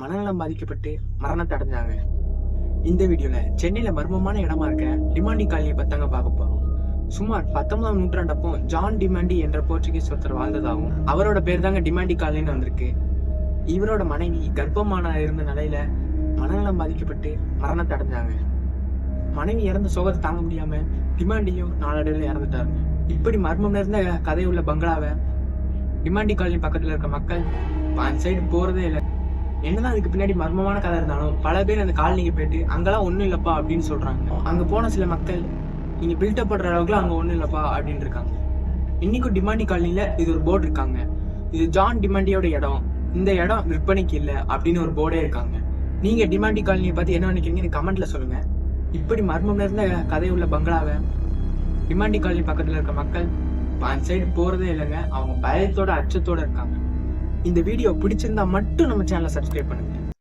மனநலம் பாதிக்கப்பட்டு மரணத்தை அடைஞ்சாங்க. இந்த வீடியோல சென்னையில மர்மமான இடமா இருக்க டிமாண்டி காலனியை பத்தாங்க பார்க்க போறோம். சுமார் 19ஆம் நூற்றாண்டப்போ ஜான் டிமாண்டி என்ற போர்ச்சுகீஸ் ஒருத்தர் வாழ்ந்ததாகவும் அவரோட பேர் தாங்க டிமாண்டி காலனின்னு வந்திருக்கு. இவரோட மனைவி கர்ப்பமான இருந்த நிலையில மனநலம் பாதிக்கப்பட்டு மரணத்தை அடைஞ்சாங்க. மனைவி இறந்த சோகத்தை தாங்க முடியாம டிமாண்டியும் நாளடைவில் இறந்துட்டாருங்க. இப்படி மர்மம் நிறைந்த கதை உள்ள பங்களாவை டிமாண்டி காலனி பக்கத்துல இருக்க மக்கள் அந்த சைடு போறதே இல்லை. என்னதான் அதுக்கு பின்னாடி மர்மமான கதை இருந்தாலும் பல பேர் அந்த காலனிக்கு போயிட்டு அங்கெல்லாம் ஒண்ணும் இல்லப்பா அப்படின்னு சொல்றாங்க. அங்க போன சில மக்கள் நீங்க பில்டப் பண்ற அளவுக்குலாம் அங்க ஒண்ணும் இல்லப்பா அப்படின்னு இருக்காங்க. இன்னைக்கும் டிமாண்டி காலனில இது ஒரு போர்டு இருக்காங்க, இது ஜான் டிமாண்டியோட இடம், இந்த இடம் விற்பனைக்கு இல்லை அப்படின்னு ஒரு போர்டே இருக்காங்க. நீங்க டிமாண்டி காலனியை பத்தி என்ன நினைக்கிறீங்கன்னு கமெண்ட்ல சொல்லுங்க. இப்படி மர்மம் நிறைந்த கதை உள்ள பங்களாவை டிமாண்டி காலனி பக்கத்துல இருக்க மக்கள் அந்த சைடு போறதே இல்லைங்க. அவங்க பயத்தோட அச்சத்தோட இருக்காங்க. இந்த வீடியோ பிடிச்சிருந்தா மட்டும் நம்ம சேனலை சப்ஸ்கிரைப் பண்ணுங்க.